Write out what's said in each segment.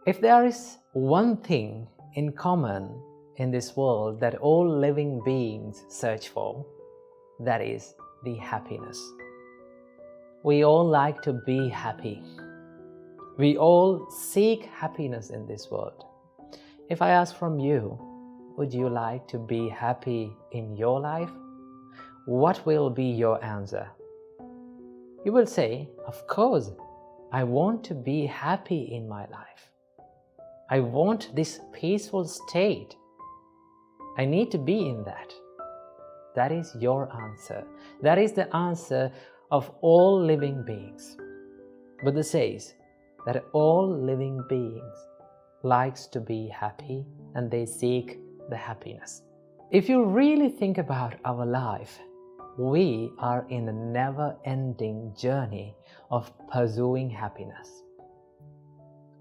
If there is one thing in common in this world that all living beings search for, that is the happiness. We all like to be happy. We all seek happiness in this world. If I ask from you, would you like to be happy in your life? What will be your answer? You will say, of course, I want to be happy in my life. I want this peaceful state. I need to be in that. That is your answer. That is the answer of all living beings. Buddha says that all living beings likes to be happy and they seek the happiness. If you really think about our life, we are in a never-ending journey of pursuing happiness.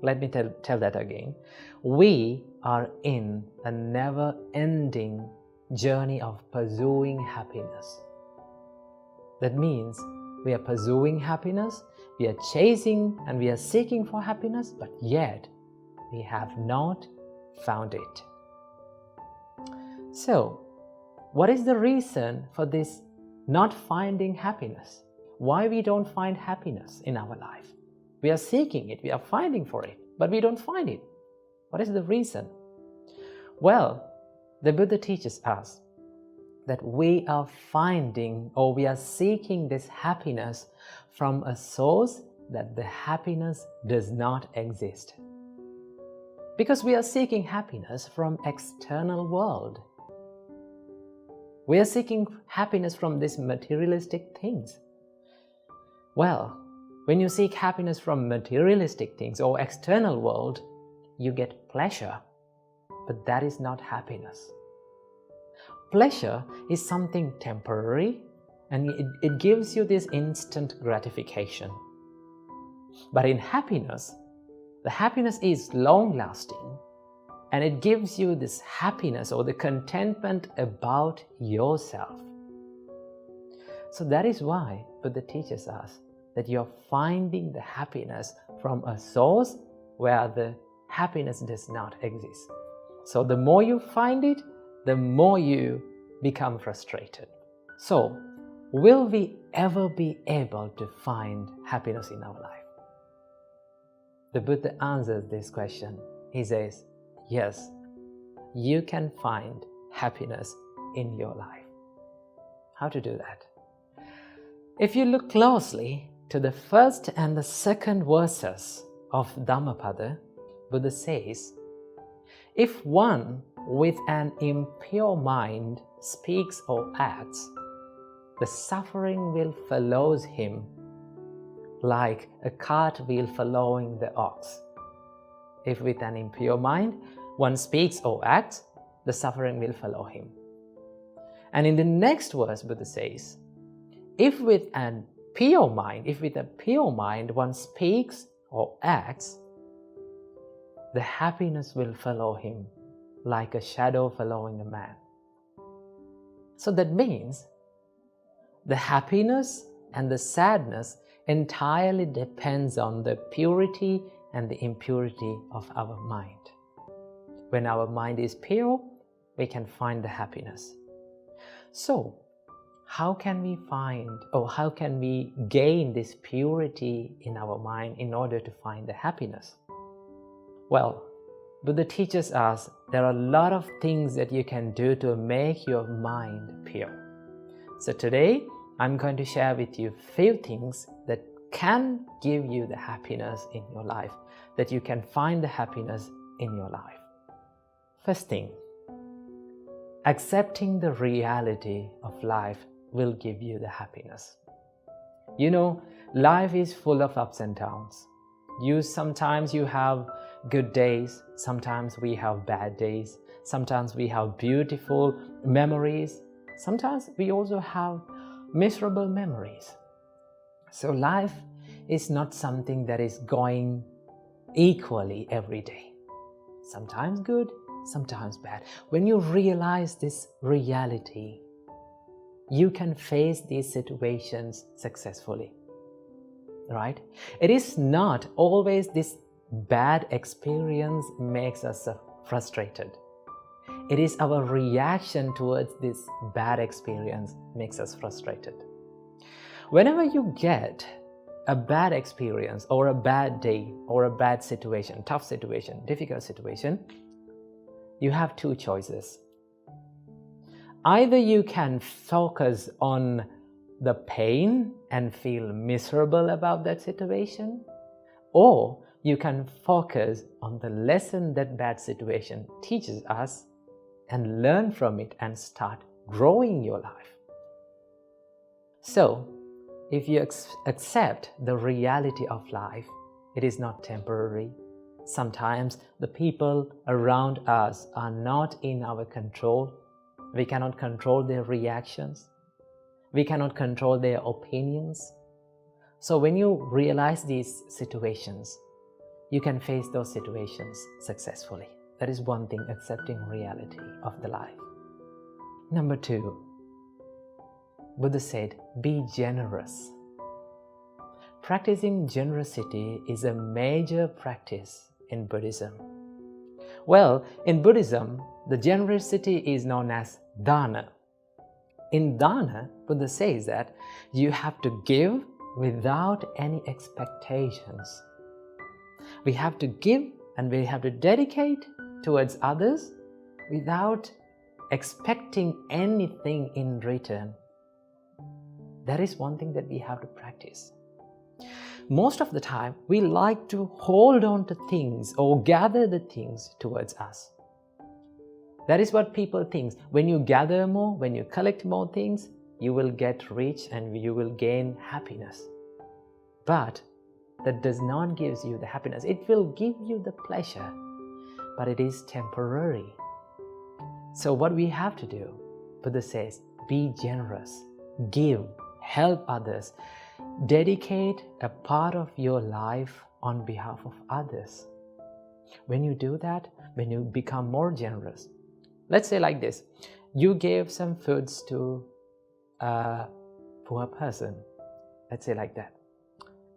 Let me tell that again. We are in a never-ending journey of pursuing happiness. That means we are pursuing happiness, we are chasing and we are seeking for happiness, but yet we have not found it. So, what is the reason for this not finding happiness? Why we don't find happiness in our life? We are seeking it, we are finding for it, but we don't find it. What is the reason? Well, the Buddha teaches us that we are finding or we are seeking this happiness from a source that the happiness does not exist. Because we are seeking happiness from external world. We are seeking happiness from these materialistic things. Well, when you seek happiness from materialistic things or external world, you get pleasure, but that is not happiness. Pleasure is something temporary and it gives you this instant gratification. But in happiness, the happiness is long-lasting and it gives you this happiness or the contentment about yourself. So that is why Buddha teaches us that you're finding the happiness from a source where the happiness does not exist. So the more you find it, the more you become frustrated. So, will we ever be able to find happiness in our life? The Buddha answers this question. He says, yes, you can find happiness in your life. How to do that? If you look closely to the first and the second verses of Dhammapada, Buddha says, if one with an impure mind speaks or acts, the suffering will follow him like a cartwheel following the ox. If with an impure mind one speaks or acts, the suffering will follow him. And in the next verse, Buddha says, if with a pure mind one speaks or acts, the happiness will follow him like a shadow following a man. So that means the happiness and the sadness entirely depends on the purity and the impurity of our mind. When our mind is pure, we can find the happiness. So, how can we find or how can we gain this purity in our mind in order to find the happiness? Well, Buddha teaches us there are a lot of things that you can do to make your mind pure. So today, I'm going to share with you a few things that can give you the happiness in your life, that you can find the happiness in your life. First thing, accepting the reality of life will give you the happiness. You know, life is full of ups and downs. Sometimes you have good days, sometimes we have bad days, sometimes we have beautiful memories, sometimes we also have miserable memories. So life is not something that is going equally every day. Sometimes good, sometimes bad. When you realize this reality, you can face these situations successfully. Right? It is not always this bad experience makes us frustrated. It is our reaction towards this bad experience makes us frustrated. Whenever you get a bad experience or a bad day or a bad situation, tough situation, difficult situation, you have two choices. Either you can focus on the pain and feel miserable about that situation, or you can focus on the lesson that bad situation teaches us and learn from it and start growing your life. So, if you accept the reality of life, it is not temporary. Sometimes the people around us are not in our control. We cannot control their reactions. We cannot control their opinions. So when you realize these situations, you can face those situations successfully. That is one thing, accepting reality of the life. Number 2, Buddha said, be generous. Practicing generosity is a major practice in Buddhism. Well, in Buddhism, the generosity is known as dana. In dana, Buddha says that you have to give without any expectations. We have to give and we have to dedicate towards others without expecting anything in return. That is one thing that we have to practice. Most of the time, we like to hold on to things or gather the things towards us. That is what people think. When you gather more, when you collect more things, you will get rich and you will gain happiness. But that does not give you the happiness. It will give you the pleasure, but it is temporary. So what we have to do, Buddha says, be generous, give, help others, dedicate a part of your life on behalf of others. When you do that, when you become more generous, let's say like this, you gave some foods to a poor person, let's say like that.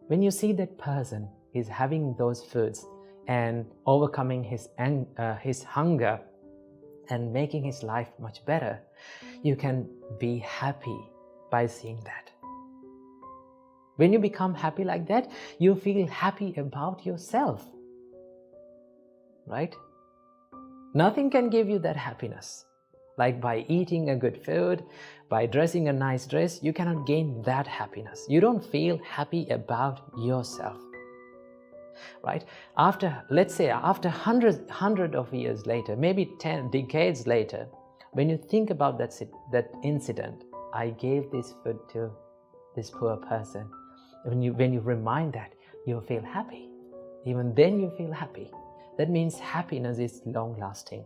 When you see that person is having those foods and overcoming his hunger and making his life much better, you can be happy by seeing that. When you become happy like that, you feel happy about yourself, right? Nothing can give you that happiness. Like by eating a good food, by dressing a nice dress, you cannot gain that happiness. You don't feel happy about yourself, right? Let's say after hundred of years later, maybe 10 decades later, when you think about that incident, I gave this food to this poor person. When you remind that, you feel happy. Even then you feel happy. That means happiness is long-lasting.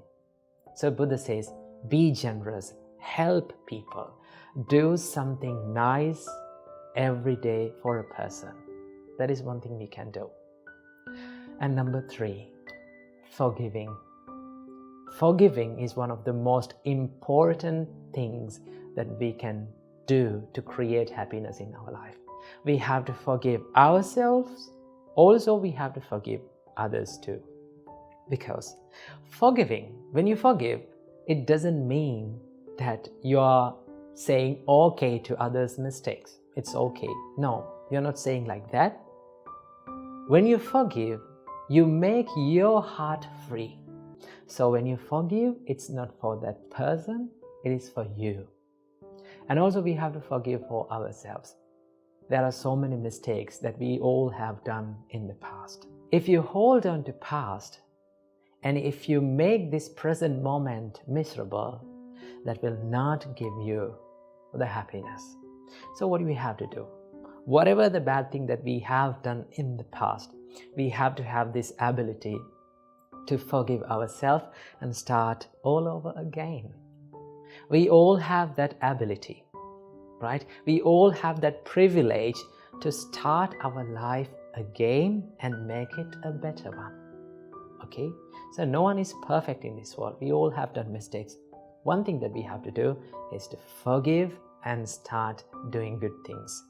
So Buddha says, be generous, help people, do something nice every day for a person. That is one thing we can do. And number 3, forgiving. Forgiving is one of the most important things that we can do to create happiness in our life. We have to forgive ourselves. Also, we have to forgive others too. Because forgiving, when you forgive, it doesn't mean that you are saying okay to others' mistakes. It's okay. No, you're not saying like that. When you forgive, you make your heart free. So when you forgive, it's not for that person, it is for you. And also we have to forgive for ourselves. There are so many mistakes that we all have done in the past. If you hold on to past, and if you make this present moment miserable, that will not give you the happiness. So what do we have to do? Whatever the bad thing that we have done in the past, we have to have this ability to forgive ourselves and start all over again. We all have that ability, right? We all have that privilege to start our life again and make it a better one. Okay? So no one is perfect in this world. We all have done mistakes. One thing that we have to do is to forgive and start doing good things.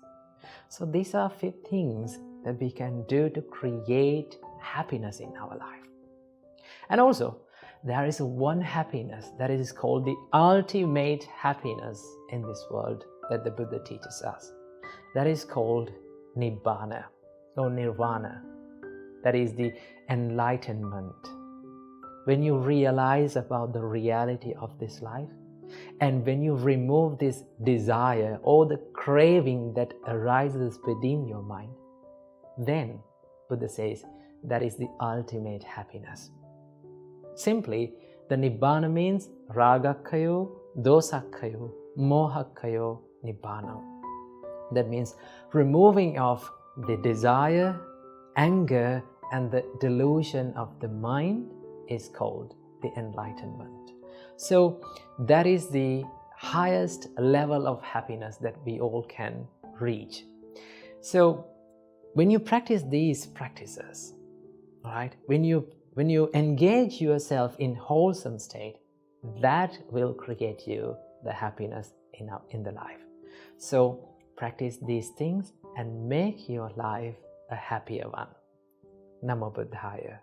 So these are 5 things that we can do to create happiness in our life. And also, there is one happiness that is called the ultimate happiness in this world that the Buddha teaches us. That is called Nibbana or Nirvana. That is the enlightenment. When you realize about the reality of this life, and when you remove this desire or the craving that arises within your mind, then Buddha says that is the ultimate happiness. Simply, the Nibbana means Ragakkayo, Dosakkayo, Mohakkayo, Nibbana. That means removing of the desire, anger, and the delusion of the mind is called the enlightenment. So that is the highest level of happiness that we all can reach. So when you practice these practices, right, when you engage yourself in wholesome state, that will create you the happiness in the life. So practice these things and make your life a happier one. Namo Buddhaya.